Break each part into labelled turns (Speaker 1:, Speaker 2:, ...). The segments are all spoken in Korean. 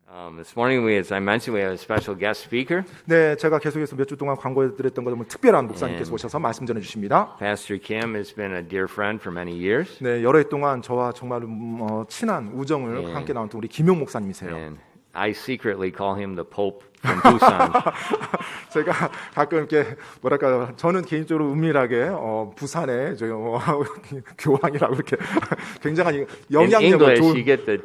Speaker 1: This morning, as I mentioned, we have a special guest speaker.
Speaker 2: 네, 제가 계속해서 몇 주 동안 광고해드렸던 것처럼 특별한 목사님께서 오셔서 말씀 전해주십니다.
Speaker 1: Pastor Kim has been a dear friend for many years.
Speaker 2: 네, 여러 해 동안 저와 정말 친한 우정을 함께 나눴던 우리 김용 목사님이세요.
Speaker 1: And I secretly call him the Pope from Busan.
Speaker 2: 제가 가끔 이렇게 뭐랄까요, 저는 개인적으로 은밀하게 부산의 교황이라고 이렇게 굉장한
Speaker 1: In
Speaker 2: 영향력을
Speaker 1: English,
Speaker 2: 좋은.
Speaker 1: you get the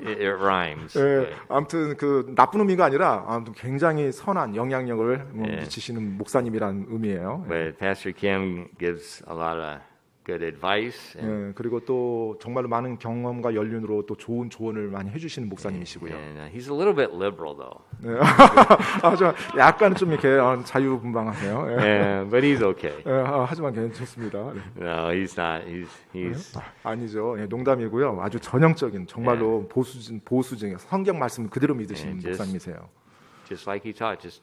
Speaker 1: it rhymes.
Speaker 2: 네, 아무튼 그 나쁜 의미가 아니라 아무튼 굉장히 선한 영향력을 미치시는 목사님이라는 의미예요.
Speaker 1: But Pastor Kim gives a lot of good advice.
Speaker 2: 네, 그리고 또 정말로 많은 경험과 연륜으로 또 좋은 조언을 많이 해주시는 목사님이시고요.
Speaker 1: And he's a little bit liberal, though.
Speaker 2: 네. 저 약간 좀 이렇게 자유분방하세요. 예.
Speaker 1: Yeah, but he's okay.
Speaker 2: 하지만 괜찮습니다. 네.
Speaker 1: No, he's not. He's
Speaker 2: 아니죠. 예, 농담이고요. 아주 전형적인 정말로 보수적인 성경 말씀 그대로 믿으시는 목사님이세요.
Speaker 1: just like he taught, just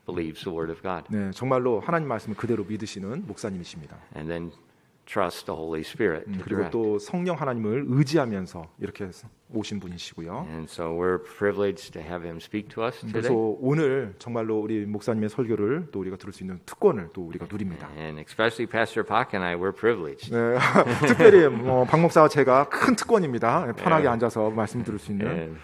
Speaker 1: believes the word of God.
Speaker 2: 네, 정말로 하나님 말씀을 그대로 믿으시는 목사님이십니다.
Speaker 1: And then trust the Holy Spirit to
Speaker 2: 그리고
Speaker 1: direct.
Speaker 2: 또 성령 하나님을 의지하면서 이렇게 오신 분이시고요.
Speaker 1: And so we're privileged to have him speak to us
Speaker 2: 그래서
Speaker 1: today.
Speaker 2: 오늘 정말로 우리 목사님의 설교를 또 우리가 들을 수 있는 특권을 또 우리가 누립니다.
Speaker 1: And especially Pastor Pak and I, we're privileged.
Speaker 2: 네, 특별히 박 목사와 제가 큰 특권입니다. 편하게 앉아서 말씀 들을 수 있는.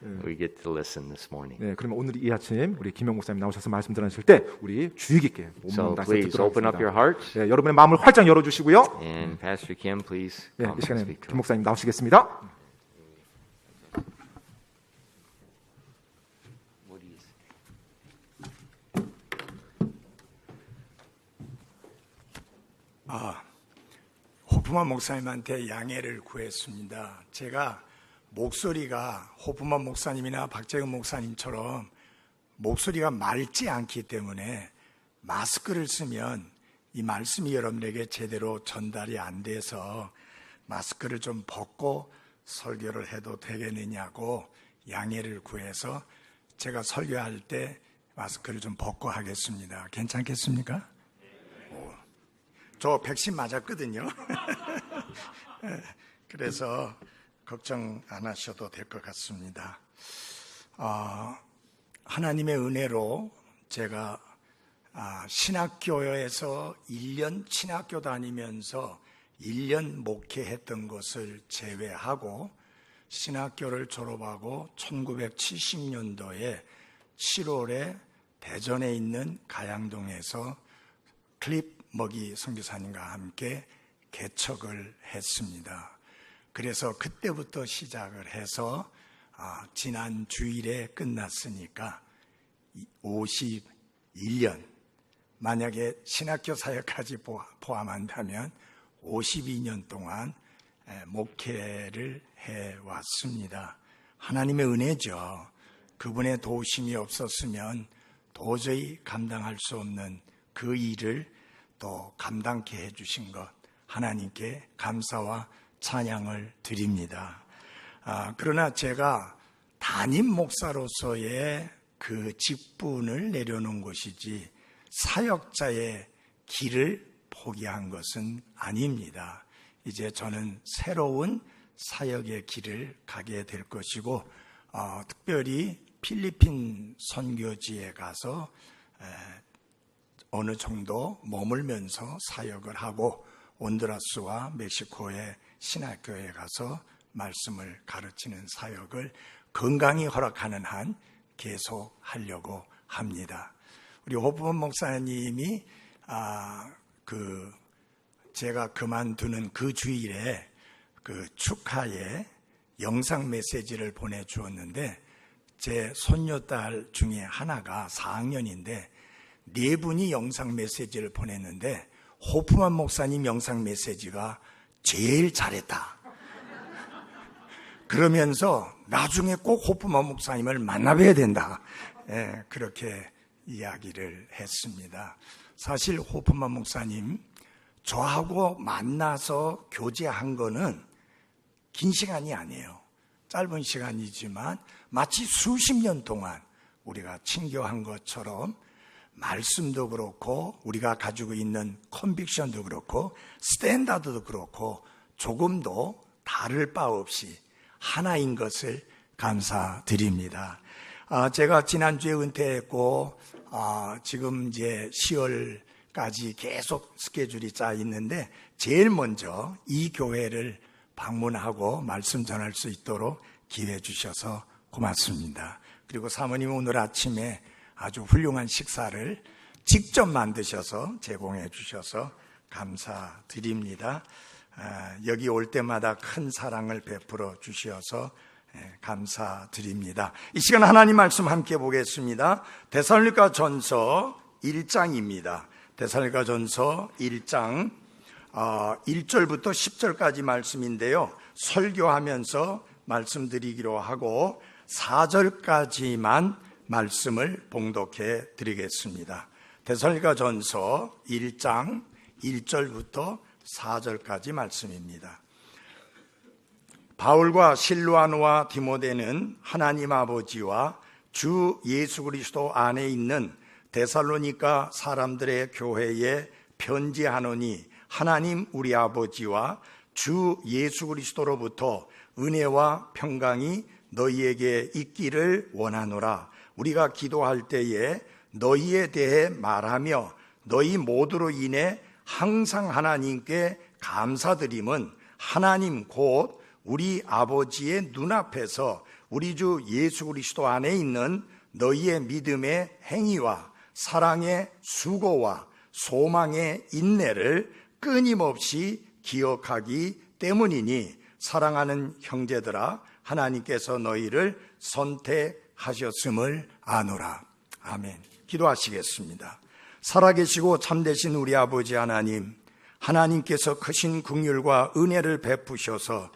Speaker 1: And we get to listen this morning.
Speaker 2: 네, 그러면 오늘 이 아침 우리 김영 목사님 나오셔서 말씀 전하실 때 우리 주의 깊게
Speaker 1: So
Speaker 2: 말씀
Speaker 1: please
Speaker 2: 듣도록
Speaker 1: open up your
Speaker 2: 하겠습니다.
Speaker 1: hearts.
Speaker 2: 네, 여러분의 마음을 활짝 열어주시고요.
Speaker 1: And Pastor Kim, please
Speaker 2: 네,
Speaker 1: come
Speaker 2: 이
Speaker 1: and
Speaker 2: 시간에
Speaker 1: speak to
Speaker 2: 김
Speaker 1: us.
Speaker 2: 목사님 나오시겠습니다.
Speaker 1: What do you say?
Speaker 3: 호프만 목사님한테 양해를 구했습니다. 제가 목소리가 호프만 목사님이나 박재근 목사님처럼 목소리가 맑지 않기 때문에 마스크를 쓰면 이 말씀이 여러분에게 제대로 전달이 안 돼서 마스크를 좀 벗고 설교를 해도 되겠느냐고 양해를 구해서 제가 설교할 때 마스크를 좀 벗고 하겠습니다. 괜찮겠습니까? 저 백신 맞았거든요. 그래서 걱정 안 하셔도 될 것 같습니다. 하나님의 은혜로 제가 신학교에서 1년 신학교 다니면서 1년 목회했던 것을 제외하고 신학교를 졸업하고 1970년도에 7월에 대전에 있는 가양동에서 클립 먹이 선교사님과 함께 개척을 했습니다. 그래서 그때부터 시작을 해서 지난 주일에 끝났으니까 51년, 만약에 신학교 사역까지 포함한다면 52년 동안 목회를 해왔습니다. 하나님의 은혜죠. 그분의 도우심이 없었으면 도저히 감당할 수 없는 그 일을 또 감당케 해주신 것 하나님께 감사와 찬양을 드립니다. 그러나 제가 담임 목사로서의 그 직분을 내려놓은 것이지 사역자의 길을 포기한 것은 아닙니다. 이제 저는 새로운 사역의 길을 가게 될 것이고 특별히 필리핀 선교지에 가서 어느 정도 머물면서 사역을 하고 온두라스와 멕시코의 신학교에 가서 말씀을 가르치는 사역을 건강히 허락하는 한 계속 하려고 합니다. 우리 호프만 목사님이 제가 그만두는 그 주일에 그 축하의 영상 메시지를 보내주었는데 제 손녀딸 중에 하나가 4학년인데 4분이 영상 메시지를 보냈는데 호프만 목사님 영상 메시지가 제일 잘했다. 그러면서 나중에 꼭 호프만 목사님을 만나봐야 된다. 그렇게 이야기를 했습니다. 사실 호프만 목사님 저하고 만나서 교제한 거는 긴 시간이 아니에요. 짧은 시간이지만 마치 수십 년 동안 우리가 친교한 것처럼 말씀도 그렇고 우리가 가지고 있는 컨빅션도 그렇고 스탠다드도 그렇고 조금도 다를 바 없이 하나인 것을 감사드립니다. 제가 지난주에 은퇴했고 지금 이제 10월까지 계속 스케줄이 짜 있는데 제일 먼저 이 교회를 방문하고 말씀 전할 수 있도록 기회 주셔서 고맙습니다. 그리고 사모님 오늘 아침에 아주 훌륭한 식사를 직접 만드셔서 제공해 주셔서 감사드립니다. 여기 올 때마다 큰 사랑을 베풀어 주셔서 감사드립니다. 이 시간 하나님 말씀 함께 보겠습니다. 데살로니가 전서 1장입니다. 데살로니가 전서 1장 1절부터 10절까지 말씀인데요. 설교하면서 말씀드리기로 하고 4절까지만 말씀을 봉독해 드리겠습니다. 데살로니가 전서 1장 1절부터 4절까지 말씀입니다. 바울과 실루아노와 디모데는 하나님 아버지와 주 예수 그리스도 안에 있는 데살로니가 사람들의 교회에 편지하노니 하나님 우리 아버지와 주 예수 그리스도로부터 은혜와 평강이 너희에게 있기를 원하노라. 우리가 기도할 때에 너희에 대해 말하며 너희 모두로 인해 항상 하나님께 감사드림은 하나님 곧 우리 아버지의 눈앞에서 우리 주 예수 그리스도 안에 있는 너희의 믿음의 행위와 사랑의 수고와 소망의 인내를 끊임없이 기억하기 때문이니 사랑하는 형제들아 하나님께서 너희를 선택하셨음을 아노라. 아멘. 기도하시겠습니다. 살아계시고 참되신 우리 아버지 하나님, 하나님께서 크신 긍휼과 은혜를 베푸셔서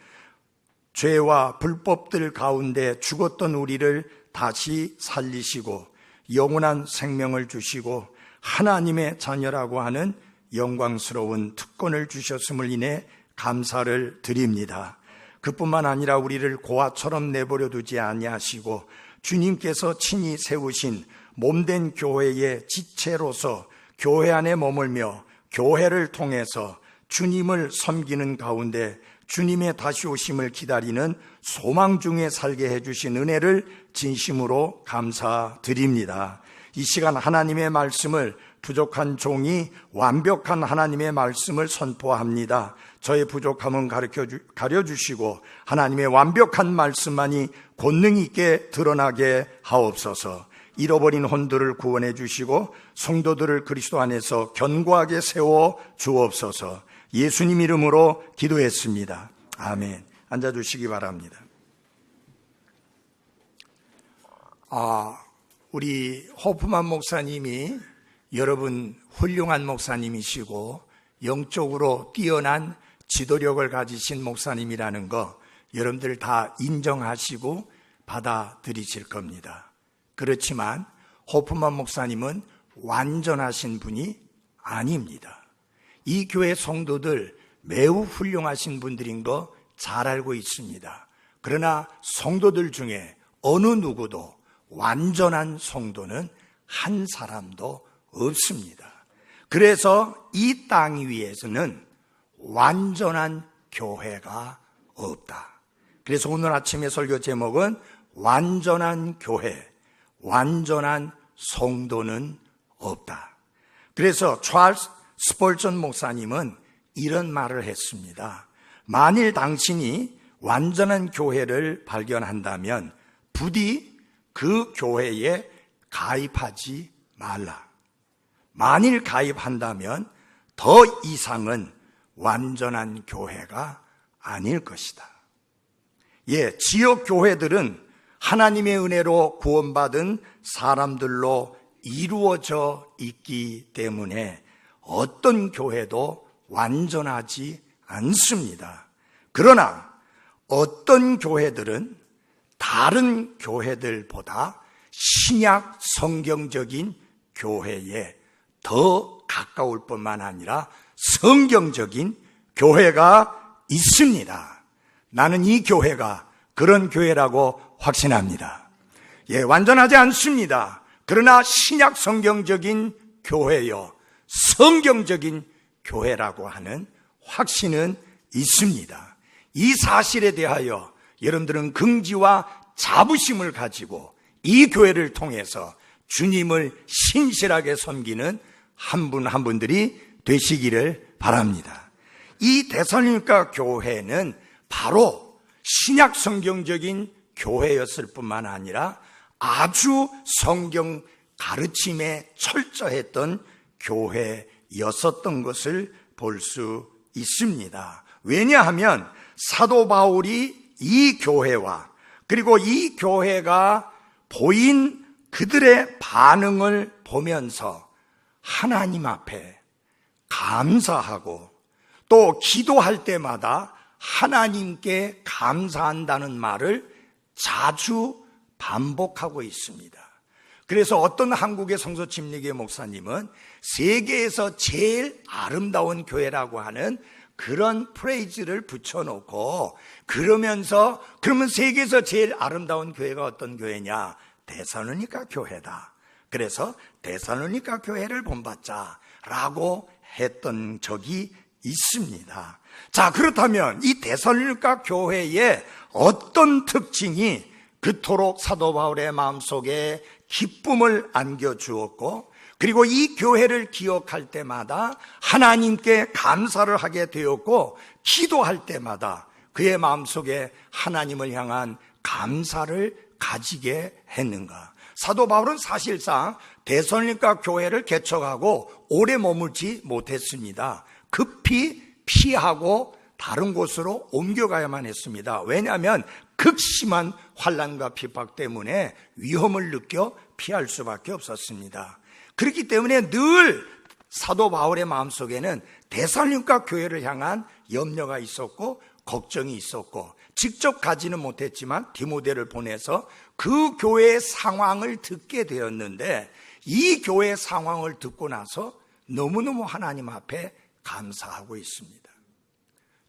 Speaker 3: 죄와 불법들 가운데 죽었던 우리를 다시 살리시고 영원한 생명을 주시고 하나님의 자녀라고 하는 영광스러운 특권을 주셨음을 인해 감사를 드립니다. 그뿐만 아니라 우리를 고아처럼 내버려 두지 아니하시고 주님께서 친히 세우신 몸된 교회의 지체로서 교회 안에 머물며 교회를 통해서 주님을 섬기는 가운데 주님의 다시 오심을 기다리는 소망 중에 살게 해주신 은혜를 진심으로 감사드립니다. 이 시간 하나님의 말씀을 부족한 종이 완벽한 하나님의 말씀을 선포합니다. 저의 부족함은 가려주시고 하나님의 완벽한 말씀만이 권능 있게 드러나게 하옵소서. 잃어버린 혼들을 구원해 주시고 성도들을 그리스도 안에서 견고하게 세워 주옵소서. 예수님 이름으로 기도했습니다. 아멘. 앉아주시기 바랍니다. 우리 호프만 목사님이 여러분 훌륭한 목사님이시고 영적으로 뛰어난 지도력을 가지신 목사님이라는 거 여러분들 다 인정하시고 받아들이실 겁니다. 그렇지만 호프만 목사님은 완전하신 분이 아닙니다. 이 교회 성도들 매우 훌륭하신 분들인 거 잘 알고 있습니다. 그러나 성도들 중에 어느 누구도 완전한 성도는 한 사람도 없습니다. 그래서 이 땅 위에서는 완전한 교회가 없다. 그래서 오늘 아침의 설교 제목은 완전한 교회, 완전한 성도는 없다. 그래서 찰스 스펄전 목사님은 이런 말을 했습니다. 만일 당신이 완전한 교회를 발견한다면 부디 그 교회에 가입하지 말라. 만일 가입한다면 더 이상은 완전한 교회가 아닐 것이다. 지역 교회들은 하나님의 은혜로 구원받은 사람들로 이루어져 있기 때문에 어떤 교회도 완전하지 않습니다. 그러나 어떤 교회들은 다른 교회들보다 신약 성경적인 교회에 더 가까울 뿐만 아니라 성경적인 교회가 있습니다. 나는 이 교회가 그런 교회라고 확신합니다. 완전하지 않습니다. 그러나 신약 성경적인 교회요, 성경적인 교회라고 하는 확신은 있습니다. 이 사실에 대하여 여러분들은 긍지와 자부심을 가지고 이 교회를 통해서 주님을 신실하게 섬기는 한 분 한 분들이 되시기를 바랍니다. 이 데살로니가 교회는 바로 신약 성경적인 교회였을 뿐만 아니라 아주 성경 가르침에 철저했던 교회였었던 것을 볼 수 있습니다. 왜냐하면 사도 바울이 이 교회와 그리고 이 교회가 보인 그들의 반응을 보면서 하나님 앞에 감사하고 또 기도할 때마다 하나님께 감사한다는 말을 자주 반복하고 있습니다. 그래서 어떤 한국의 성서 침례교회 목사님은 세계에서 제일 아름다운 교회라고 하는 그런 프레이즈를 붙여놓고 그러면 세계에서 제일 아름다운 교회가 어떤 교회냐? 데살로니가 교회다. 그래서 데살로니가 교회를 본받자라고 했던 적이 있습니다. 자, 그렇다면 이 데살로니가 교회의 어떤 특징이 그토록 사도 바울의 마음속에 기쁨을 안겨주었고 그리고 이 교회를 기억할 때마다 하나님께 감사를 하게 되었고 기도할 때마다 그의 마음속에 하나님을 향한 감사를 가지게 했는가? 사도 바울은 사실상 데살로니가 교회를 개척하고 오래 머물지 못했습니다. 급히 피하고 다른 곳으로 옮겨가야만 했습니다. 왜냐하면 극심한 환난과 핍박 때문에 위험을 느껴 피할 수밖에 없었습니다. 그렇기 때문에 늘 사도 바울의 마음속에는 데살로니가 교회를 향한 염려가 있었고 걱정이 있었고 직접 가지는 못했지만 디모데를 보내서 그 교회의 상황을 듣게 되었는데 이 교회의 상황을 듣고 나서 너무너무 하나님 앞에 감사하고 있습니다.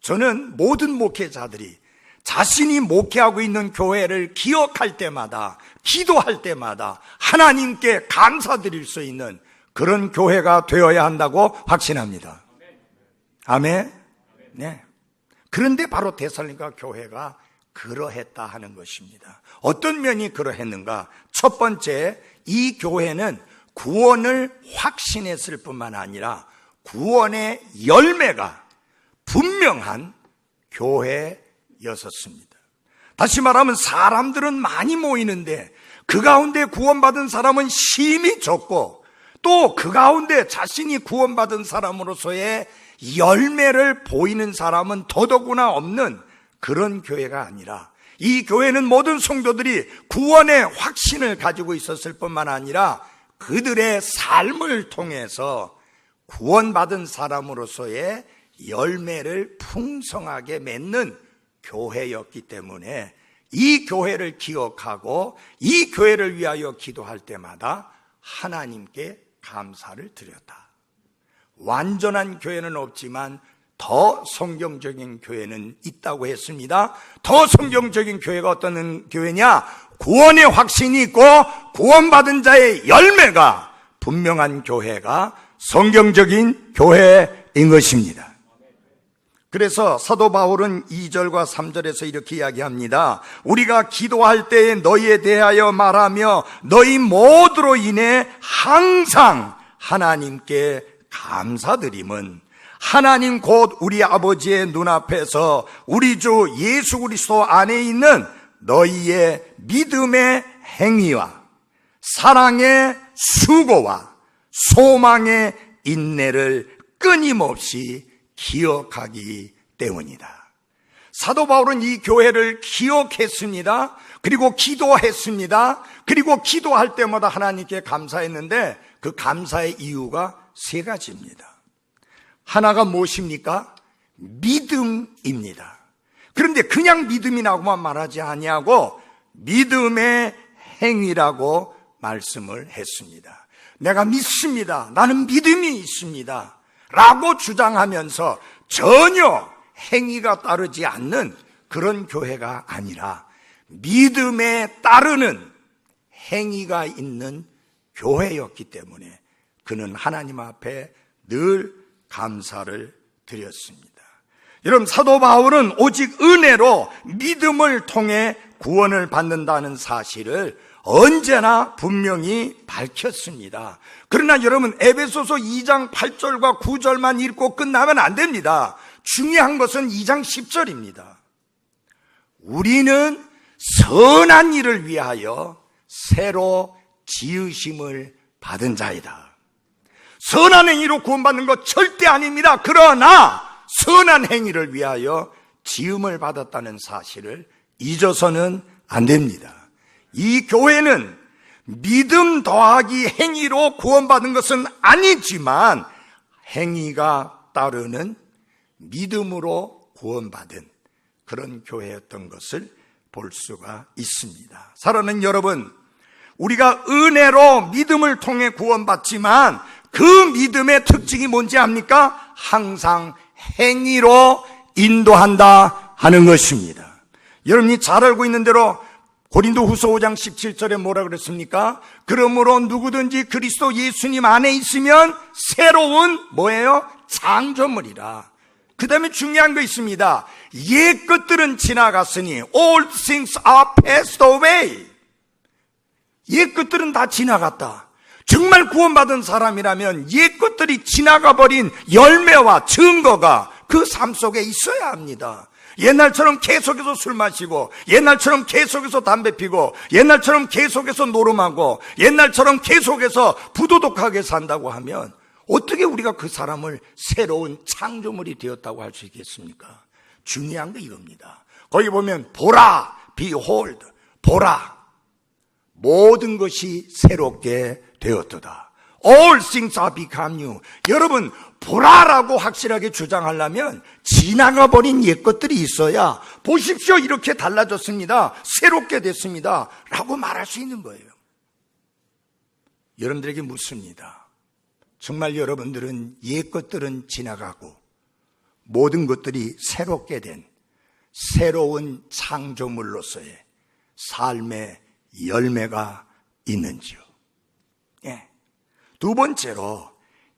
Speaker 3: 저는 모든 목회자들이 자신이 목회하고 있는 교회를 기억할 때마다 기도할 때마다 하나님께 감사드릴 수 있는 그런 교회가 되어야 한다고 확신합니다. 아멘. 네. 그런데 바로 데살로니가 교회가 그러했다 하는 것입니다. 어떤 면이 그러했는가? 첫 번째, 이 교회는 구원을 확신했을 뿐만 아니라 구원의 열매가 분명한 교회였었습니다. 다시 말하면 사람들은 많이 모이는데 그 가운데 구원받은 사람은 심히 적고 또 그 가운데 자신이 구원받은 사람으로서의 열매를 보이는 사람은 더더구나 없는 그런 교회가 아니라 이 교회는 모든 성도들이 구원의 확신을 가지고 있었을 뿐만 아니라 그들의 삶을 통해서 구원받은 사람으로서의 열매를 풍성하게 맺는 교회였기 때문에 이 교회를 기억하고 이 교회를 위하여 기도할 때마다 하나님께 감사를 드렸다. 완전한 교회는 없지만 더 성경적인 교회는 있다고 했습니다. 더 성경적인 교회가 어떤 교회냐? 구원의 확신이 있고 구원받은 자의 열매가 분명한 교회가 성경적인 교회인 것입니다. 그래서 사도 바울은 2절과 3절에서 이렇게 이야기합니다. 우리가 기도할 때에 너희에 대하여 말하며 너희 모두로 인해 항상 하나님께 감사드림은 하나님 곧 우리 아버지의 눈앞에서 우리 주 예수 그리스도 안에 있는 너희의 믿음의 행위와 사랑의 수고와 소망의 인내를 끊임없이 기억하기 때문이다. 사도 바울은 이 교회를 기억했습니다. 그리고 기도했습니다. 그리고 기도할 때마다 하나님께 감사했는데 그 감사의 이유가 세 가지입니다. 하나가 무엇입니까? 믿음입니다. 그런데 그냥 믿음이라고만 말하지 아니하고 믿음의 행위라고 말씀을 했습니다. 내가 믿습니다. 나는 믿음이 있습니다. 라고 주장하면서 전혀 행위가 따르지 않는 그런 교회가 아니라 믿음에 따르는 행위가 있는 교회였기 때문에 그는 하나님 앞에 늘 감사를 드렸습니다. 여러분, 사도 바울은 오직 은혜로 믿음을 통해 구원을 받는다는 사실을 언제나 분명히 밝혔습니다. 그러나 여러분, 에베소서 2장 8절과 9절만 읽고 끝나면 안 됩니다. 중요한 것은 2장 10절입니다. 우리는 선한 일을 위하여 새로 지으심을 받은 자이다. 선한 행위로 구원받는 것 절대 아닙니다. 그러나 선한 행위를 위하여 지음을 받았다는 사실을 잊어서는 안 됩니다. 이 교회는 믿음 더하기 행위로 구원받은 것은 아니지만 행위가 따르는 믿음으로 구원받은 그런 교회였던 것을 볼 수가 있습니다. 사랑하는 여러분, 우리가 은혜로 믿음을 통해 구원받지만 그 믿음의 특징이 뭔지 압니까? 항상 행위로 인도한다 하는 것입니다. 여러분이 잘 알고 있는 대로 고린도후서 5장 17절에 뭐라 그랬습니까? 그러므로 누구든지 그리스도 예수님 안에 있으면 새로운 뭐예요? 창조물이라. 그 다음에 중요한 거 있습니다. 옛 것들은 지나갔으니 all things are passed away. 옛 것들은 다 지나갔다. 정말 구원받은 사람이라면 옛 것들이 지나가 버린 열매와 증거가 그 삶 속에 있어야 합니다. 옛날처럼 계속해서 술 마시고, 옛날처럼 계속해서 담배 피고, 옛날처럼 계속해서 노름하고, 옛날처럼 계속해서 부도덕하게 산다고 하면 어떻게 우리가 그 사람을 새로운 창조물이 되었다고 할 수 있겠습니까? 중요한 게 이겁니다. 거기 보면 보라, behold, 보라, 모든 것이 새롭게 되었도다. All things are become new. 여러분, 보라라고 확실하게 주장하려면 지나가 버린 옛 것들이 있어야 보십시오, 이렇게 달라졌습니다, 새롭게 됐습니다 라고 말할 수 있는 거예요. 여러분들에게 묻습니다. 정말 여러분들은 옛 것들은 지나가고 모든 것들이 새롭게 된 새로운 창조물로서의 삶의 열매가 있는지요? 예. 두 번째로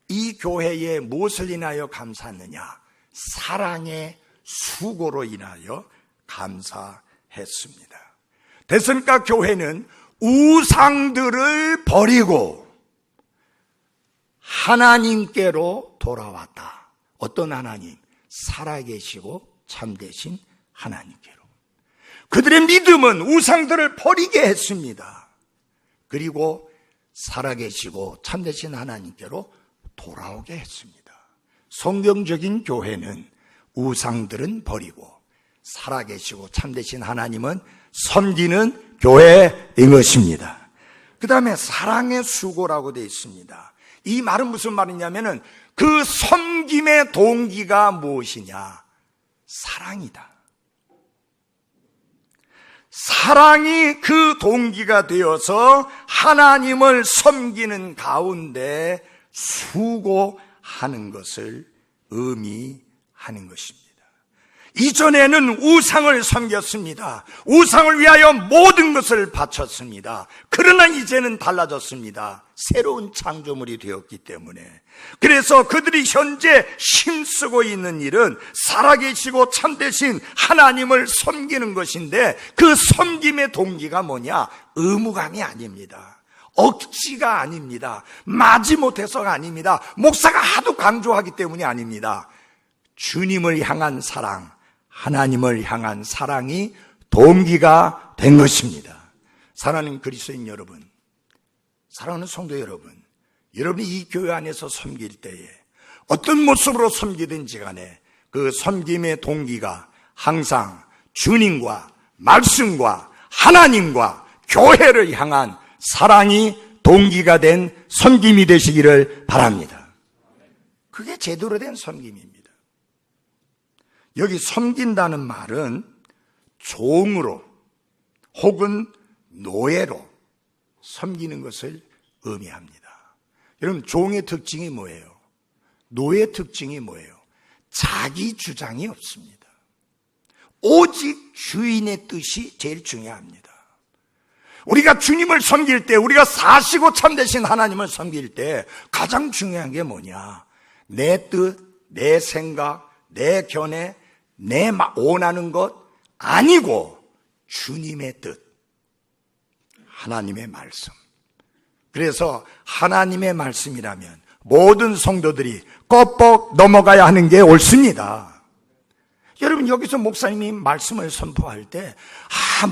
Speaker 3: 이 교회에 무엇을 인하여 감사하느냐? 사랑의 수고로 인하여 감사했습니다. 데스니까 교회는 우상들을 버리고 하나님께로 돌아왔다. 어떤 하나님? 살아계시고 참되신 하나님께로. 그들의 믿음은 우상들을 버리게 했습니다. 그리고 살아계시고 참되신 하나님께로 돌아오게 했습니다. 성경적인 교회는 우상들은 버리고 살아계시고 참되신 하나님은 섬기는 교회인 것입니다. 그 다음에 사랑의 수고라고 되어 있습니다. 이 말은 무슨 말이냐면은 그 섬김의 동기가 무엇이냐? 사랑이다. 사랑이 그 동기가 되어서 하나님을 섬기는 가운데 수고하는 것을 의미하는 것입니다. 이전에는 우상을 섬겼습니다. 우상을 위하여 모든 것을 바쳤습니다. 그러나 이제는 달라졌습니다. 새로운 창조물이 되었기 때문에. 그래서 그들이 현재 힘쓰고 있는 일은 살아계시고 참되신 하나님을 섬기는 것인데, 그 섬김의 동기가 뭐냐? 의무감이 아닙니다. 억지가 아닙니다. 마지못해서가 아닙니다. 목사가 하도 강조하기 때문이 아닙니다. 주님을 향한 사랑, 하나님을 향한 사랑이 동기가 된 것입니다. 사랑하는 그리스도인 여러분, 사랑하는 성도 여러분, 여러분이 이 교회 안에서 섬길 때에 어떤 모습으로 섬기든지 간에 그 섬김의 동기가 항상 주님과 말씀과 하나님과 교회를 향한 사랑이 동기가 된 섬김이 되시기를 바랍니다. 그게 제대로 된 섬김입니다. 여기 섬긴다는 말은 종으로 혹은 노예로 섬기는 것을 의미합니다. 여러분, 종의 특징이 뭐예요? 노예의 특징이 뭐예요? 자기 주장이 없습니다. 오직 주인의 뜻이 제일 중요합니다. 우리가 주님을 섬길 때, 우리가 사시고 참되신 하나님을 섬길 때 가장 중요한 게 뭐냐? 내 뜻, 내 생각, 내 견해, 내 원하는 것 아니고 주님의 뜻, 하나님의 말씀. 그래서 하나님의 말씀이라면 모든 성도들이 껍벅 넘어가야 하는 게 옳습니다. 여러분, 여기서 목사님이 말씀을 선포할 때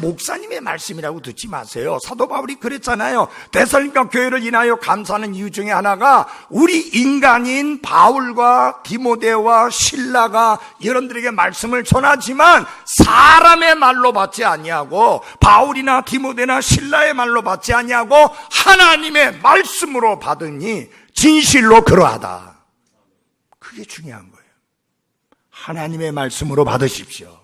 Speaker 3: 목사님의 말씀이라고 듣지 마세요. 사도 바울이 그랬잖아요. 데살로니가 교회를 인하여 감사하는 이유 중에 하나가 우리 인간인 바울과 디모데와 실라가 여러분들에게 말씀을 전하지만 사람의 말로 받지 아니하고, 바울이나 디모데나 실라의 말로 받지 아니하고 하나님의 말씀으로 받으니 진실로 그러하다. 그게 중요한 거예요. 하나님의 말씀으로 받으십시오.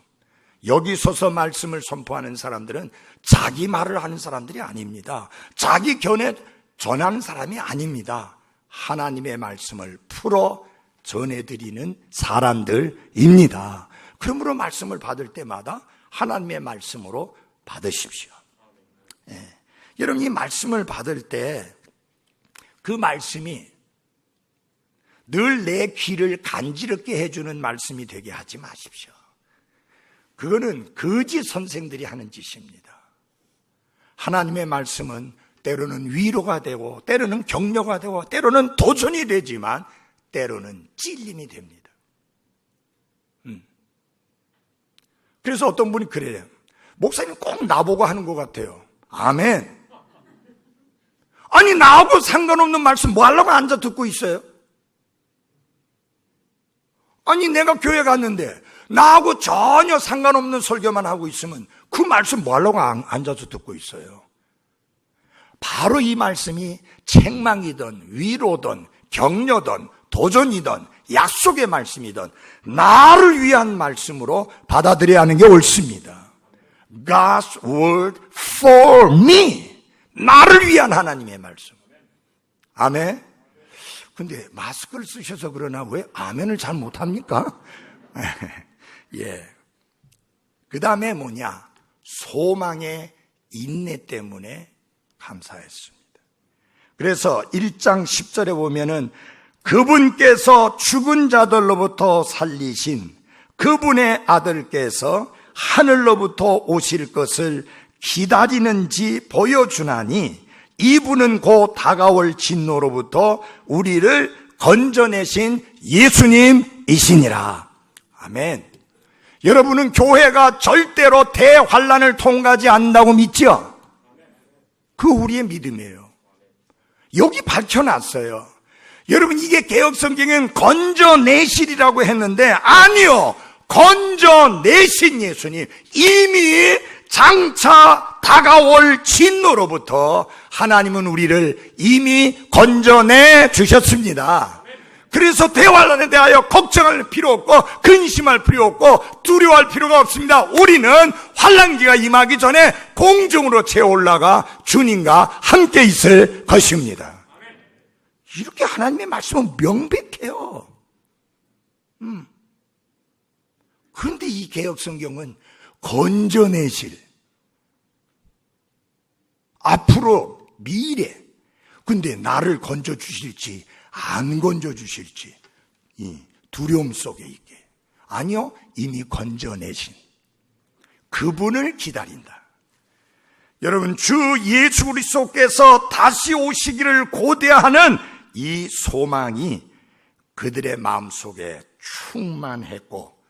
Speaker 3: 여기 서서 말씀을 선포하는 사람들은 자기 말을 하는 사람들이 아닙니다. 자기 견해 전하는 사람이 아닙니다. 하나님의 말씀을 풀어 전해드리는 사람들입니다. 그러므로 말씀을 받을 때마다 하나님의 말씀으로 받으십시오. 여러분, 이 말씀을 받을 때 그 말씀이 늘 내 귀를 간지럽게 해주는 말씀이 되게 하지 마십시오. 그거는 거짓 선생들이 하는 짓입니다. 하나님의 말씀은 때로는 위로가 되고, 때로는 격려가 되고, 때로는 도전이 되지만 때로는 찔림이 됩니다. 그래서 어떤 분이 그래요. 목사님 꼭 나보고 하는 것 같아요. 아멘. 아니, 나하고 상관없는 말씀 뭐 하려고 앉아 듣고 있어요? 아니, 내가 교회 갔는데 나하고 전혀 상관없는 설교만 하고 있으면 그 말씀 뭐 하려고 앉아서 듣고 있어요? 바로 이 말씀이 책망이든 위로든 격려든 도전이든 약속의 말씀이든 나를 위한 말씀으로 받아들여야 하는 게 옳습니다. God's word for me. 나를 위한 하나님의 말씀. 아멘. 근데 마스크를 쓰셔서 그러나 왜 아멘을 잘 못합니까? 예. 그 다음에 뭐냐? 소망의 인내 때문에 감사했습니다. 그래서 1장 10절에 보면은 그분께서 죽은 자들로부터 살리신 그분의 아들께서 하늘로부터 오실 것을 기다리는지 보여주나니 이분은 곧 다가올 진노로부터 우리를 건져내신 예수님이시니라. 아멘. 여러분은 교회가 절대로 대환란을 통과하지 않는다고 믿죠? 그 우리의 믿음이에요. 여기 밝혀놨어요. 여러분, 이게 개혁성경은 건져내시리라고 했는데 아니요. 건져내신 예수님, 이미 장차 다가올 진노로부터 하나님은 우리를 이미 건져내 주셨습니다. 그래서 대환란에 대하여 걱정할 필요 없고 근심할 필요 없고 두려워할 필요가 없습니다. 우리는 환란기가 임하기 전에 공중으로 채 올라가 주님과 함께 있을 것입니다. 이렇게 하나님의 말씀은 명백해요. 그런데 이 개혁성경은 건져내실, 앞으로 미래, 근데 나를 건져주실지 안 건져주실지 이 두려움 속에 있게, 아니요, 이미 건져내신 그분을 기다린다. 여러분, 주 예수 그리스도께서 다시 오시기를 고대하는 이 소망이 그들의 마음속에 충만했고,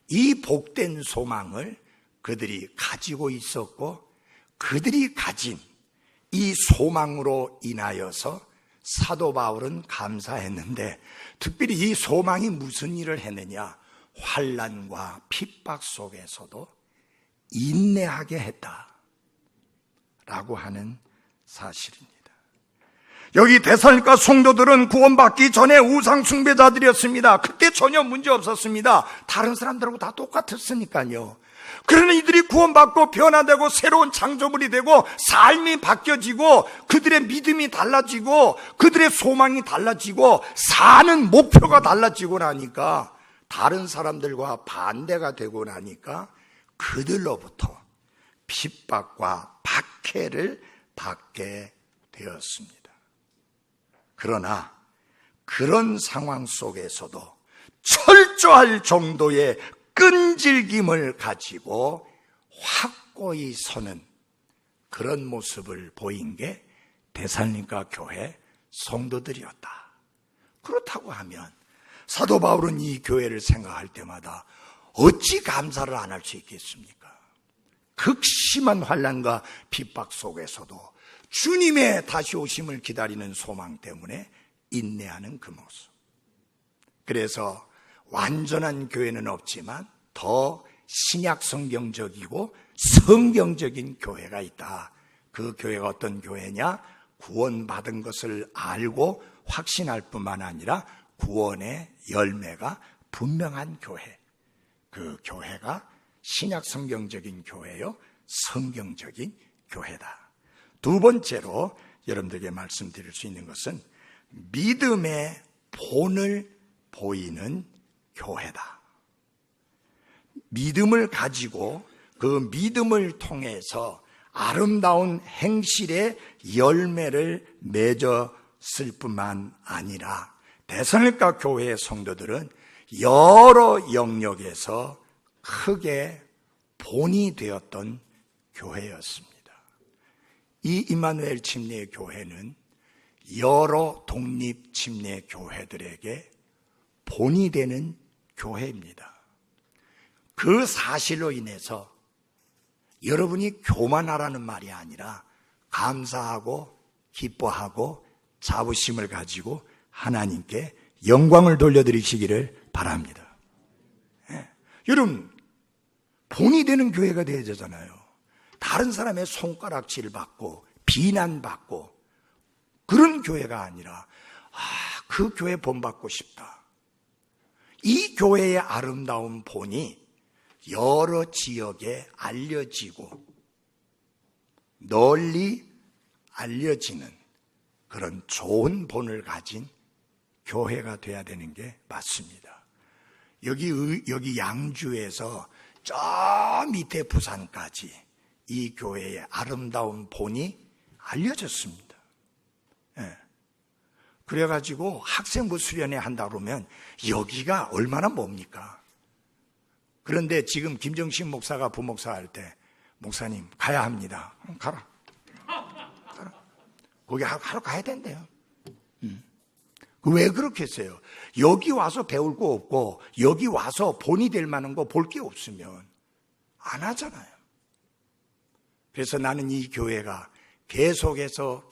Speaker 3: 이 복된 소망을 그들이 가지고 있었고, 그들이 가진 이 소망으로 인하여서 사도 바울은 감사했는데, 특별히 이 소망이 무슨 일을 했느냐? 환난과 핍박 속에서도 인내하게 했다라고 하는 사실입니다. 여기 데살로니가 성도들은 구원받기 전에 우상 숭배자들이었습니다. 그때 전혀 문제 없었습니다. 다른 사람들하고 다 똑같았으니까요. 그러나 이들이 구원받고 변화되고 새로운 창조물이 되고 삶이 바뀌어지고 그들의 믿음이 달라지고 그들의 소망이 달라지고 사는 목표가 달라지고 나니까, 다른 사람들과 반대가 되고 나니까 그들로부터 핍박과 박해를 받게 되었습니다. 그러나 그런 상황 속에서도 철저할 정도의 끈질김을 가지고 확고히 서는 그런 모습을 보인 게 데살로니가 교회 성도들이었다. 그렇다고 하면 사도 바울은 이 교회를 생각할 때마다 어찌 감사를 안 할 수 있겠습니까? 극심한 환난과 핍박 속에서도 주님의 다시 오심을 기다리는 소망 때문에 인내하는 그 모습. 그래서 완전한 교회는 없지만 더 신약 성경적이고 성경적인 교회가 있다. 그 교회가 어떤 교회냐? 구원받은 것을 알고 확신할 뿐만 아니라 구원의 열매가 분명한 교회. 그 교회가 신약 성경적인 교회요, 성경적인 교회다. 두 번째로 여러분들에게 말씀드릴 수 있는 것은 믿음의 본을 보이는 교회다. 믿음을 가지고 그 믿음을 통해서 아름다운 행실의 열매를 맺었을 뿐만 아니라 데살로니가 교회의 성도들은 여러 영역에서 크게 본이 되었던 교회였습니다. 이 임마누엘 침례 교회는 여러 독립 침례 교회들에게 본이 되는 교회입니다. 그 사실로 인해서 여러분이 교만하라는 말이 아니라 감사하고 기뻐하고 자부심을 가지고 하나님께 영광을 돌려드리시기를 바랍니다. 예. 여러분, 본이 되는 교회가 되어야 되잖아요. 다른 사람의 손가락질 받고 비난받고 그런 교회가 아니라 그 교회 본받고 싶다. 이 교회의 아름다운 본이 여러 지역에 알려지고 널리 알려지는 그런 좋은 본을 가진 교회가 돼야 되는 게 맞습니다. 여기 양주에서 저 밑에 부산까지 이 교회의 아름다운 본이 알려졌습니다. 예. 그래가지고 학생부 수련회 한다 그러면 여기가 얼마나 뭡니까? 그런데 지금 김정신 목사가 부목사 할 때 목사님 가야 합니다. 가라. 거기 하러 가야 된대요. 왜 그렇게 했어요? 여기 와서 배울 거 없고 여기 와서 본이 될 만한 거 볼 게 없으면 안 하잖아요. 그래서 나는 이 교회가 계속해서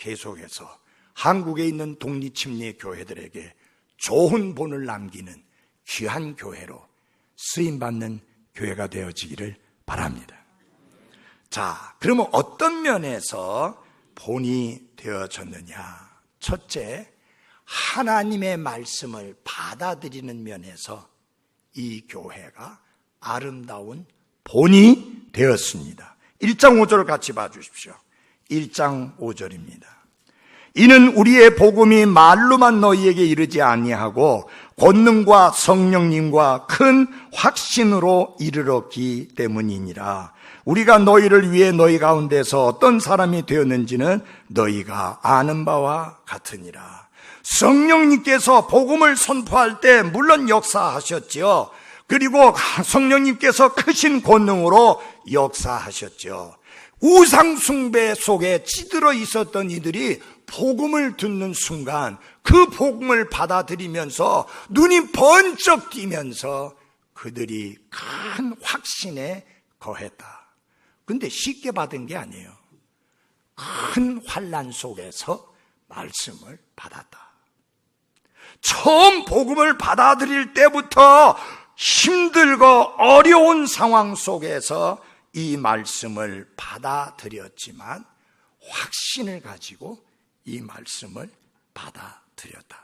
Speaker 3: 한국에 있는 독립침례 교회들에게 좋은 본을 남기는 귀한 교회로 쓰임받는 교회가 되어지기를 바랍니다. 자, 그러면 어떤 면에서 본이 되어졌느냐? 첫째, 하나님의 말씀을 받아들이는 면에서 이 교회가 아름다운 본이 되었습니다. 1장 5절을 같이 봐주십시오. 1장 5절입니다. 이는 우리의 복음이 말로만 너희에게 이르지 아니하고 권능과 성령님과 큰 확신으로 이르렀기 때문이니라. 우리가 너희를 위해 너희 가운데서 어떤 사람이 되었는지는 너희가 아는 바와 같으니라. 성령님께서 복음을 선포할 때 물론 역사하셨죠. 그리고 성령님께서 크신 권능으로 역사하셨죠. 우상숭배 속에 찌들어 있었던 이들이 복음을 듣는 순간 그 복음을 받아들이면서 눈이 번쩍 띄면서 그들이 큰 확신에 거했다. 근데 쉽게 받은 게 아니에요. 큰 환난 속에서 말씀을 받았다. 처음 복음을 받아들일 때부터 힘들고 어려운 상황 속에서 이 말씀을 받아들였지만 확신을 가지고 이 말씀을 받아들였다.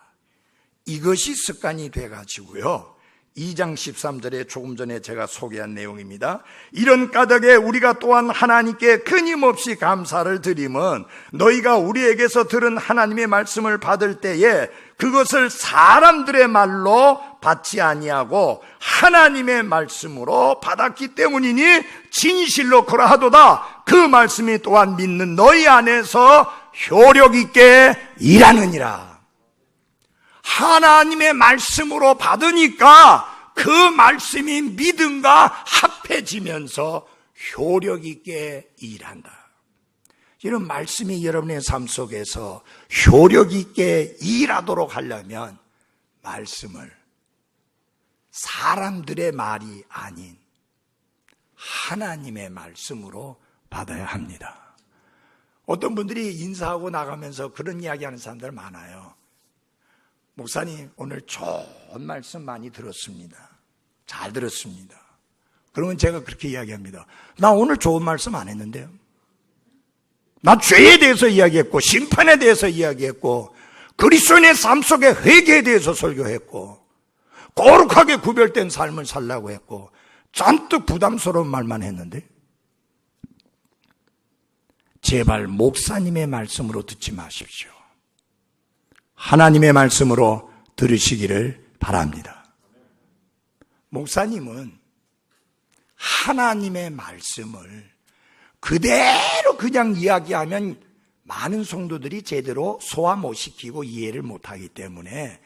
Speaker 3: 이것이 습관이 돼가지고요. 2장 13절에 조금 전에 제가 소개한 내용입니다. 이런 까닭에 우리가 또한 하나님께 끊임없이 감사를 드림은 너희가 우리에게서 들은 하나님의 말씀을 받을 때에 그것을 사람들의 말로 받지 아니하고 하나님의 말씀으로 받았기 때문이니 진실로 그러하도다. 그 말씀이 또한 믿는 너희 안에서 효력 있게 일하느니라. 하나님의 말씀으로 받으니까 그 말씀이 믿음과 합해지면서 효력 있게 일한다. 이런 말씀이 여러분의 삶 속에서 효력 있게 일하도록 하려면 말씀을 사람들의 말이 아닌 하나님의 말씀으로 받아야 합니다. 어떤 분들이 인사하고 나가면서 그런 이야기하는 사람들 많아요. 목사님, 오늘 좋은 말씀 많이 들었습니다. 잘 들었습니다. 그러면 제가 그렇게 이야기합니다. 나 오늘 좋은 말씀 안 했는데요. 나 죄에 대해서 이야기했고, 심판에 대해서 이야기했고, 그리스도인의 삶 속의 회개에 대해서 설교했고, 거룩하게 구별된 삶을 살라고 했고, 잔뜩 부담스러운 말만 했는데, 제발 목사님의 말씀으로 듣지 마십시오. 하나님의 말씀으로 들으시기를 바랍니다. 목사님은 하나님의 말씀을 그대로 그냥 이야기하면 많은 성도들이 제대로 소화 못 시키고 이해를 못 하기 때문에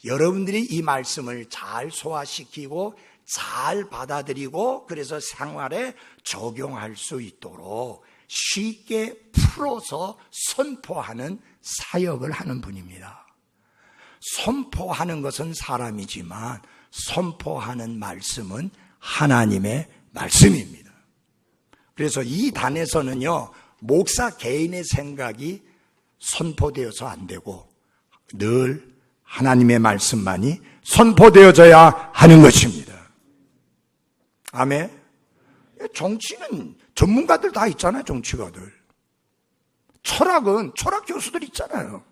Speaker 3: 여러분들이 이 말씀을 잘 소화시키고 잘 받아들이고 그래서 생활에 적용할 수 있도록 쉽게 풀어서 선포하는 사역을 하는 분입니다. 선포하는 것은 사람이지만 선포하는 말씀은 하나님의 말씀입니다. 그래서 이 단에서는요, 목사 개인의 생각이 선포되어서 안 되고 늘 하나님의 말씀만이 선포되어져야 하는 것입니다. 아멘. 정치는 전문가들 다 있잖아요. 정치가들. 철학은 철학 교수들 있잖아요.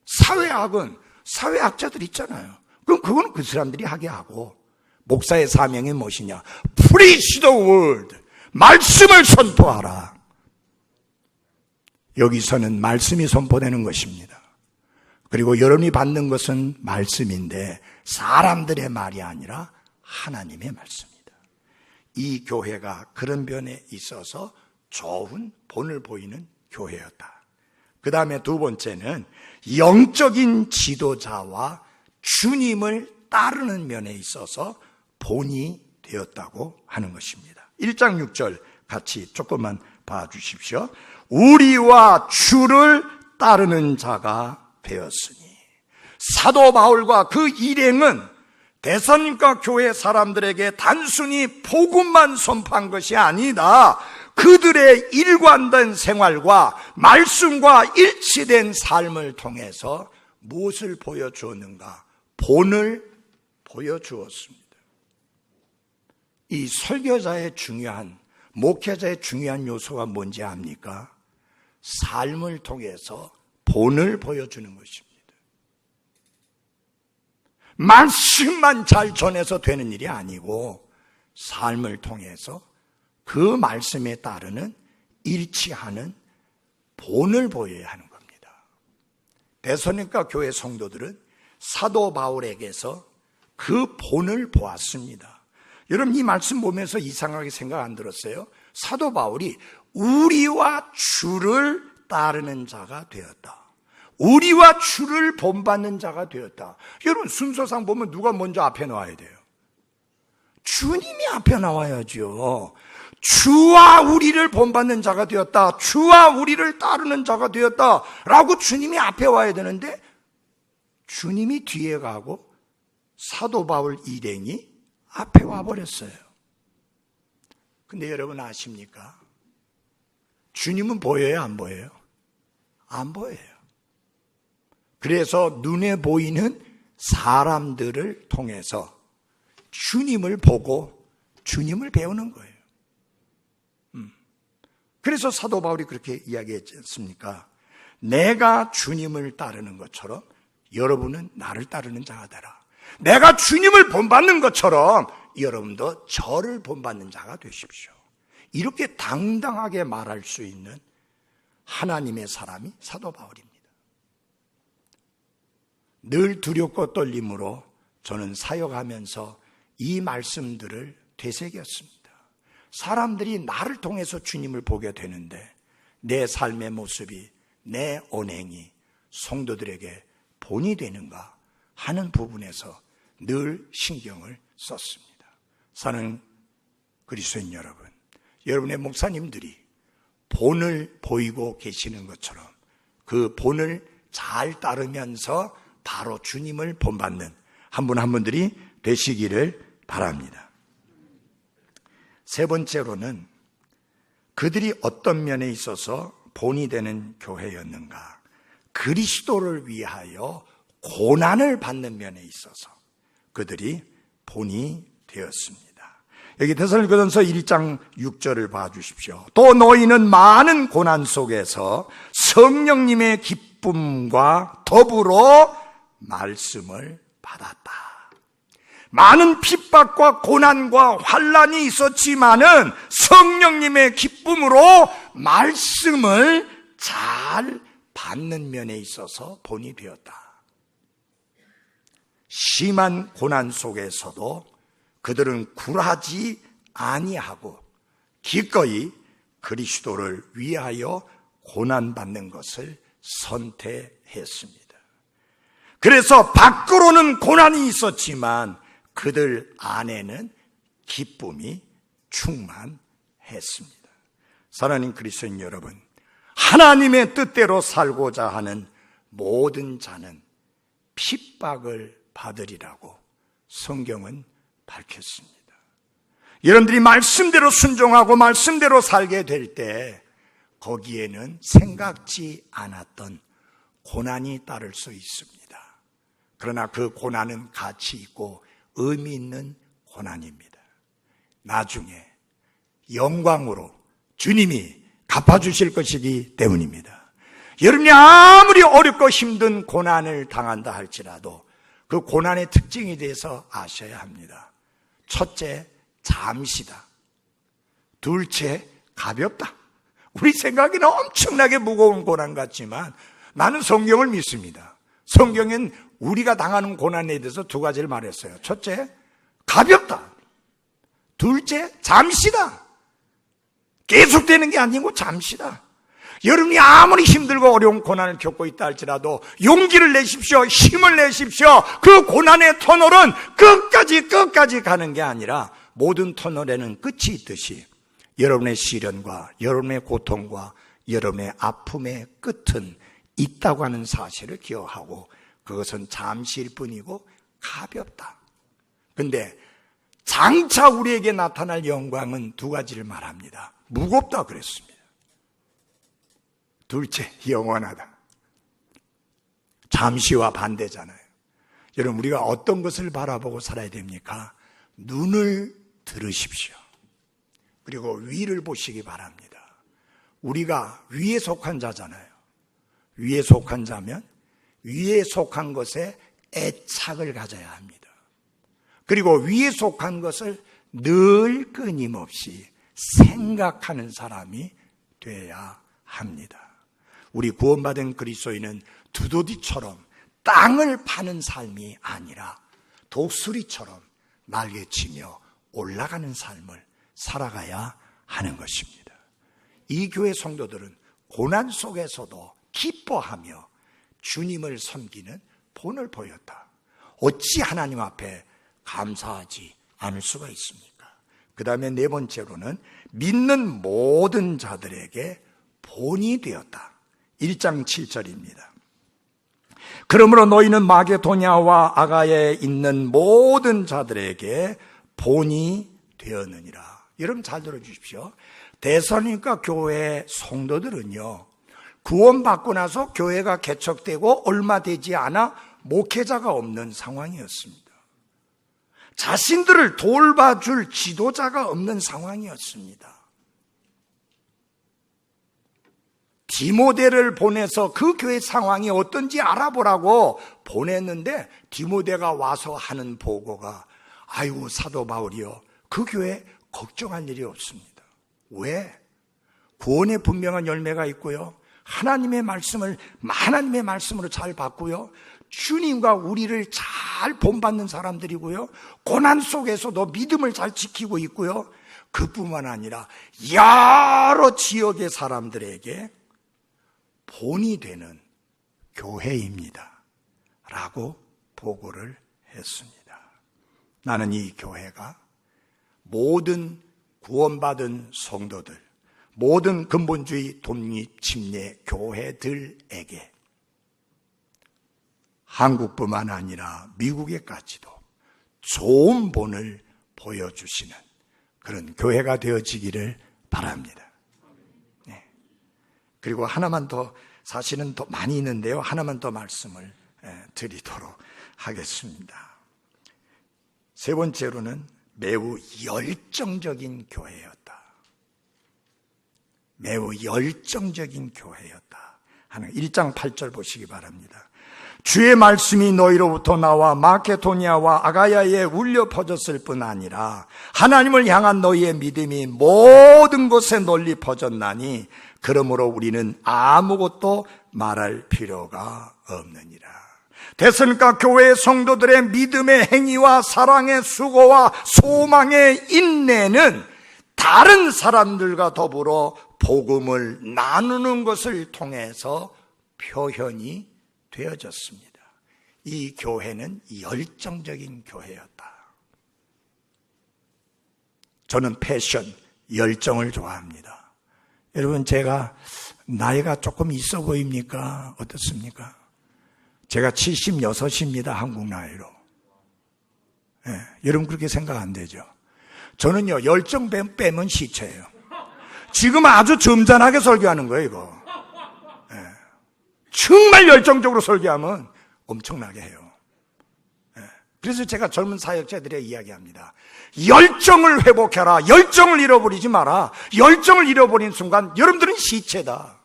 Speaker 3: 사회학은 사회학자들 있잖아요. 그럼 그건 그 사람들이 하게 하고, 목사의 사명이 무엇이냐? Preach the word. 말씀을 선포하라. 여기서는 말씀이 선포되는 것입니다. 그리고 여러분이 받는 것은 말씀인데 사람들의 말이 아니라 하나님의 말씀입니다. 이 교회가 그런 면에 있어서 좋은 본을 보이는 교회였다. 그 다음에 두 번째는 영적인 지도자와 주님을 따르는 면에 있어서 본이 되었다고 하는 것입니다. 1장 6절 같이 조금만 봐주십시오. 우리와 주를 따르는 자가 되었으니. 사도 바울과 그 일행은 데살로니가 교회 사람들에게 단순히 복음만 선포한 것이 아니다. 그들의 일관된 생활과 말씀과 일치된 삶을 통해서 무엇을 보여주었는가? 본을 보여주었습니다. 이 설교자의 중요한, 목회자의 중요한 요소가 뭔지 압니까? 삶을 통해서 본을 보여주는 것입니다. 말씀만 잘 전해서 되는 일이 아니고 삶을 통해서 그 말씀에 따르는 일치하는 본을 보여야 하는 겁니다. 데살로니가 교회 성도들은 사도 바울에게서 그 본을 보았습니다. 여러분 이 말씀 보면서 이상하게 생각 안 들었어요? 사도 바울이 우리와 주를 따르는 자가 되었다. 우리와 주를 본받는 자가 되었다. 여러분 순서상 보면 누가 먼저 앞에 나와야 돼요? 주님이 앞에 나와야죠. 주와 우리를 본받는 자가 되었다. 주와 우리를 따르는 자가 되었다. 라고 주님이 앞에 와야 되는데 주님이 뒤에 가고 사도 바울 일행이 앞에 와버렸어요. 근데 여러분 아십니까? 주님은 보여요? 안 보여요? 안 보여요. 그래서 눈에 보이는 사람들을 통해서 주님을 보고 주님을 배우는 거예요. 그래서 사도 바울이 그렇게 이야기했지 않습니까? 내가 주님을 따르는 것처럼 여러분은 나를 따르는 자가 되라. 내가 주님을 본받는 것처럼 여러분도 저를 본받는 자가 되십시오. 이렇게 당당하게 말할 수 있는 하나님의 사람이 사도 바울입니다. 늘 두렵고 떨림으로 저는 사역하면서 이 말씀들을 되새겼습니다. 사람들이 나를 통해서 주님을 보게 되는데 내 삶의 모습이, 내 언행이 성도들에게 본이 되는가 하는 부분에서 늘 신경을 썼습니다. 사는 그리스도인 여러분, 여러분의 목사님들이 본을 보이고 계시는 것처럼 그 본을 잘 따르면서 바로 주님을 본받는 한 분 한 분들이 되시기를 바랍니다. 세 번째로는 그들이 어떤 면에 있어서 본이 되는 교회였는가? 그리스도를 위하여 고난을 받는 면에 있어서 그들이 본이 되었습니다. 여기 데살로니가전서 1장 6절을 봐주십시오. 또 너희는 많은 고난 속에서 성령님의 기쁨과 더불어 말씀을 받았다. 많은 핍박과 고난과 환난이 있었지만은 성령님의 기쁨으로 말씀을 잘 받는 면에 있어서 본이 되었다. 심한 고난 속에서도 그들은 굴하지 아니하고 기꺼이 그리스도를 위하여 고난받는 것을 선택했습니다. 그래서 밖으로는 고난이 있었지만 그들 안에는 기쁨이 충만했습니다. 사랑하는 그리스도인 여러분, 하나님의 뜻대로 살고자 하는 모든 자는 핍박을 받으리라고 성경은 밝혔습니다. 여러분들이 말씀대로 순종하고 말씀대로 살게 될 때 거기에는 생각지 않았던 고난이 따를 수 있습니다. 그러나 그 고난은 가치 있고 의미 있는 고난입니다. 나중에 영광으로 주님이 갚아주실 것이기 때문입니다. 여러분이 아무리 어렵고 힘든 고난을 당한다 할지라도 그 고난의 특징에 대해서 아셔야 합니다. 첫째, 잠시다. 둘째, 가볍다. 우리 생각에는 엄청나게 무거운 고난 같지만 나는 성경을 믿습니다. 성경엔 우리가 당하는 고난에 대해서 두 가지를 말했어요. 첫째, 가볍다. 둘째, 잠시다. 계속되는 게 아니고 잠시다. 여러분이 아무리 힘들고 어려운 고난을 겪고 있다 할지라도 용기를 내십시오. 힘을 내십시오. 그 고난의 터널은 끝까지 가는 게 아니라 모든 터널에는 끝이 있듯이 여러분의 시련과 여러분의 고통과 여러분의 아픔의 끝은 있다고 하는 사실을 기억하고 그것은 잠시일 뿐이고 가볍다. 근데 장차 우리에게 나타날 영광은 두 가지를 말합니다. 무겁다 그랬습니다. 둘째, 영원하다. 잠시와 반대잖아요. 여러분, 우리가 어떤 것을 바라보고 살아야 됩니까? 눈을 들으십시오. 그리고 위를 보시기 바랍니다. 우리가 위에 속한 자잖아요. 위에 속한 자면 위에 속한 것에 애착을 가져야 합니다. 그리고 위에 속한 것을 늘 끊임없이 생각하는 사람이 돼야 합니다. 우리 구원받은 그리스도인은 두더지처럼 땅을 파는 삶이 아니라 독수리처럼 날개치며 올라가는 삶을 살아가야 하는 것입니다. 이 교회 성도들은 고난 속에서도 기뻐하며 주님을 섬기는 본을 보였다. 어찌 하나님 앞에 감사하지 않을 수가 있습니까? 그 다음에 네 번째로는 믿는 모든 자들에게 본이 되었다. 1장 7절입니다. 그러므로 너희는 마게도냐와 아가야에 있는 모든 자들에게 본이 되었느니라. 여러분 잘 들어주십시오. 데살로니가 교회 성도들은요, 구원받고 나서 교회가 개척되고 얼마 되지 않아 목회자가 없는 상황이었습니다. 자신들을 돌봐줄 지도자가 없는 상황이었습니다. 디모데를 보내서 그 교회 상황이 어떤지 알아보라고 보냈는데 디모데가 와서 하는 보고가 아이고 사도 바울이요, 그 교회 걱정할 일이 없습니다. 왜? 구원의 분명한 열매가 있고요, 하나님의 말씀으로 잘 받고요, 주님과 우리를 잘 본받는 사람들이고요, 고난 속에서도 믿음을 잘 지키고 있고요, 그뿐만 아니라 여러 지역의 사람들에게 본이 되는 교회입니다 라고 보고를 했습니다. 나는 이 교회가 모든 구원받은 성도들, 모든 근본주의 독립 침례 교회들에게 한국뿐만 아니라 미국에까지도 좋은 본을 보여주시는 그런 교회가 되어지기를 바랍니다. 네. 그리고 하나만 더, 사실은 더 많이 있는데요, 하나만 더 말씀을 드리도록 하겠습니다. 세 번째로는 매우 열정적인 교회였다. 매우 열정적인 교회였다 하는 1장 8절 보시기 바랍니다. 주의 말씀이 너희로부터 나와 마케도니아와 아가야에 울려 퍼졌을 뿐 아니라 하나님을 향한 너희의 믿음이 모든 곳에 널리 퍼졌나니 그러므로 우리는 아무것도 말할 필요가 없느니라. 데살로니가 교회의 성도들의 믿음의 행위와 사랑의 수고와 소망의 인내는 다른 사람들과 더불어 복음을 나누는 것을 통해서 표현이 되어졌습니다. 이 교회는 열정적인 교회였다. 저는 패션, 열정을 좋아합니다. 여러분, 제가 나이가 조금 있어 보입니까? 어떻습니까? 제가 76입니다. 한국 나이로. 네, 여러분 그렇게 생각 안 되죠? 저는요, 열정 빼면 시체예요. 지금 아주 점잖하게 설교하는 거예요, 이거. 네, 정말 열정적으로 설교하면 엄청나게 해요. 네, 그래서 제가 젊은 사역자들에게 이야기합니다. 열정을 회복해라. 열정을 잃어버리지 마라. 열정을 잃어버린 순간 여러분들은 시체다.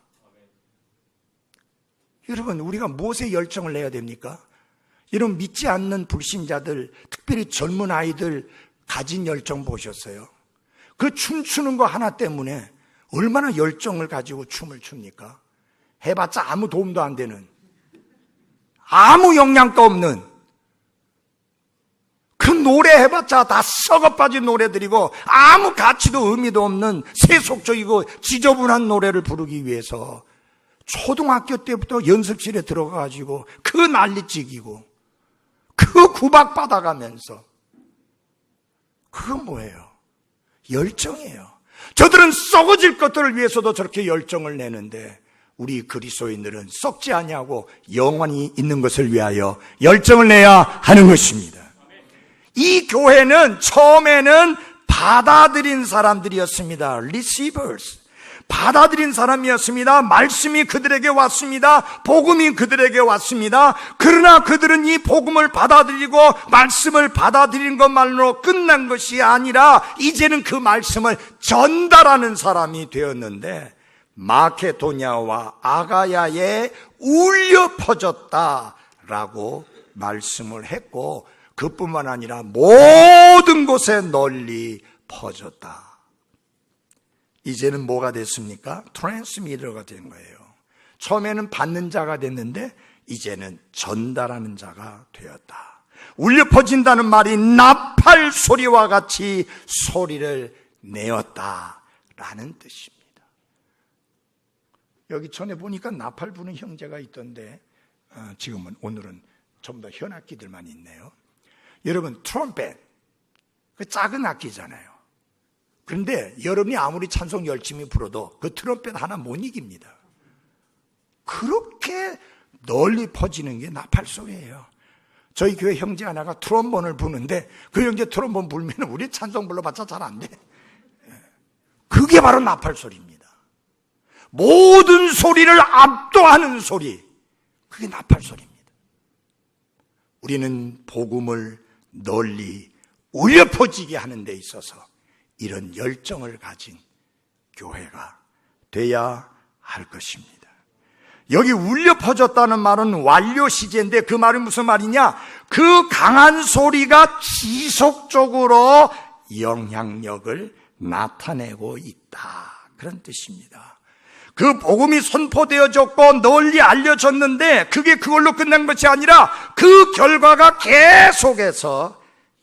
Speaker 3: 여러분, 우리가 무엇에 열정을 내야 됩니까? 여러분, 믿지 않는 불신자들, 특별히 젊은 아이들 가진 열정 보셨어요? 그 춤추는 거 하나 때문에 얼마나 열정을 가지고 춤을 춥니까? 해봤자 아무 도움도 안 되는, 아무 영향도 없는, 그 노래 해봤자 다 썩어빠진 노래들이고 아무 가치도 의미도 없는 세속적이고 지저분한 노래를 부르기 위해서 초등학교 때부터 연습실에 들어가가지고 그 난리찍이고 그 구박받아가면서, 그건 뭐예요? 열정이에요. 저들은 썩어질 것들을 위해서도 저렇게 열정을 내는데 우리 그리스도인들은 썩지 아니하고 영원히 있는 것을 위하여 열정을 내야 하는 것입니다. 이 교회는 처음에는 받아들인 사람들이었습니다. Receivers. 받아들인 사람이었습니다. 말씀이 그들에게 왔습니다. 복음이 그들에게 왔습니다. 그러나 그들은 이 복음을 받아들이고 말씀을 받아들인 것만으로 끝난 것이 아니라 이제는 그 말씀을 전달하는 사람이 되었는데 마케도냐와 아가야에 울려 퍼졌다라고 말씀을 했고, 그뿐만 아니라 모든 곳에 널리 퍼졌다. 이제는 뭐가 됐습니까? 트랜스미터가 된 거예요. 처음에는 받는 자가 됐는데 이제는 전달하는 자가 되었다. 울려 퍼진다는 말이 나팔 소리와 같이 소리를 내었다라는 뜻입니다. 여기 전에 보니까 나팔 부는 형제가 있던데 오늘은 전부 다 현악기들만 있네요. 여러분, 트럼펫, 그 작은 악기잖아요. 그런데 여러분이 아무리 찬송 열심히 불어도 그 트럼펫 하나 못 이깁니다. 그렇게 널리 퍼지는 게 나팔 소리예요. 저희 교회 형제 하나가 트럼본을 부는데 그 형제 트럼본 불면 우리 찬송 불러봤자 잘 안 돼. 그게 바로 나팔 소리입니다. 모든 소리를 압도하는 소리, 그게 나팔 소리입니다. 우리는 복음을 널리 울려 퍼지게 하는 데 있어서 이런 열정을 가진 교회가 돼야 할 것입니다. 여기 울려 퍼졌다는 말은 완료 시제인데 그 말은 무슨 말이냐? 그 강한 소리가 지속적으로 영향력을 나타내고 있다, 그런 뜻입니다. 그 복음이 선포되어졌고 널리 알려졌는데 그게 그걸로 끝난 것이 아니라 그 결과가 계속해서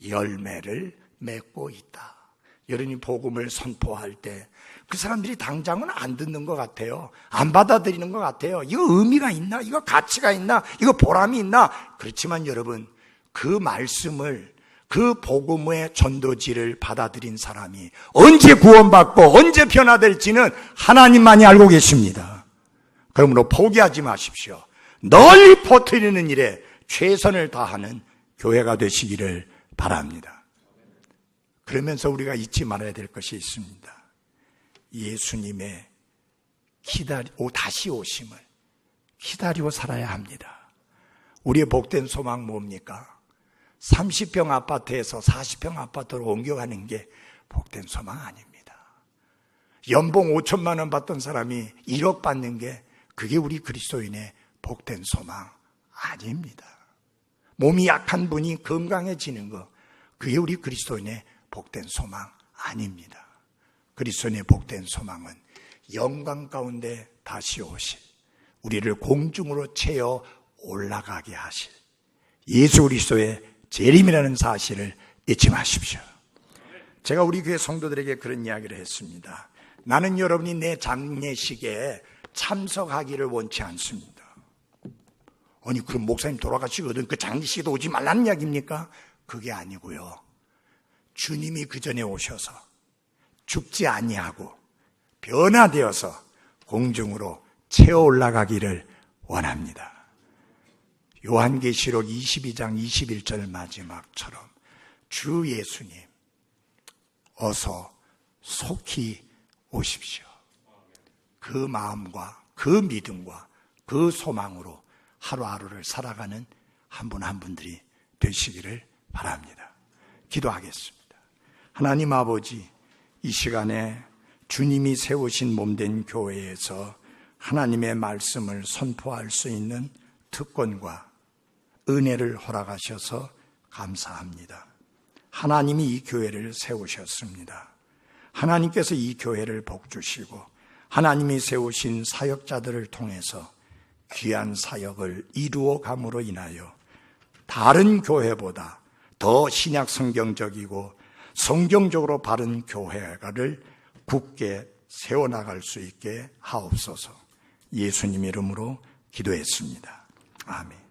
Speaker 3: 열매를 맺고 있다. 여러분이 복음을 선포할 때 그 사람들이 당장은 안 듣는 것 같아요. 안 받아들이는 것 같아요. 이거 의미가 있나? 이거 가치가 있나? 이거 보람이 있나? 그렇지만 여러분, 그 말씀을 그 복음의 전도지를 받아들인 사람이 언제 구원받고 언제 변화될지는 하나님만이 알고 계십니다. 그러므로 포기하지 마십시오. 널리 퍼뜨리는 일에 최선을 다하는 교회가 되시기를 바랍니다. 그러면서 우리가 잊지 말아야 될 것이 있습니다. 예수님의 다시 오심을 기다리고 살아야 합니다. 우리의 복된 소망 뭡니까? 30평 아파트에서 40평 아파트로 옮겨가는 게 복된 소망 아닙니다. 연봉 5천만 원 받던 사람이 1억 받는 게 그게 우리 그리스도인의 복된 소망 아닙니다. 몸이 약한 분이 건강해지는 거, 그게 우리 그리스도인의 복된 소망 아닙니다. 그리스도인의 복된 소망은 영광 가운데 다시 오실, 우리를 공중으로 채워 올라가게 하실 예수 그리스도의 재림이라는 사실을 잊지 마십시오. 제가 우리 교회 성도들에게 그런 이야기를 했습니다. 나는 여러분이 내 장례식에 참석하기를 원치 않습니다. 아니 그럼 목사님 돌아가시거든 그 장례식에도 오지 말라는 이야기입니까? 그게 아니고요. 주님이 그 전에 오셔서 죽지 아니하고 변화되어서 공중으로 채워 올라가기를 원합니다. 요한계시록 22장 21절 마지막처럼 주 예수님 어서 속히 오십시오. 그 마음과 그 믿음과 그 소망으로 하루하루를 살아가는 한 분 한 분들이 되시기를 바랍니다. 기도하겠습니다. 하나님 아버지, 이 시간에 주님이 세우신 몸된 교회에서 하나님의 말씀을 선포할 수 있는 특권과 은혜를 허락하셔서 감사합니다. 하나님이 이 교회를 세우셨습니다. 하나님께서 이 교회를 복주시고 하나님이 세우신 사역자들을 통해서 귀한 사역을 이루어 감으로 인하여 다른 교회보다 더 신약 성경적이고 성경적으로 바른 교회를 굳게 세워나갈 수 있게 하옵소서. 예수님 이름으로 기도했습니다. 아멘.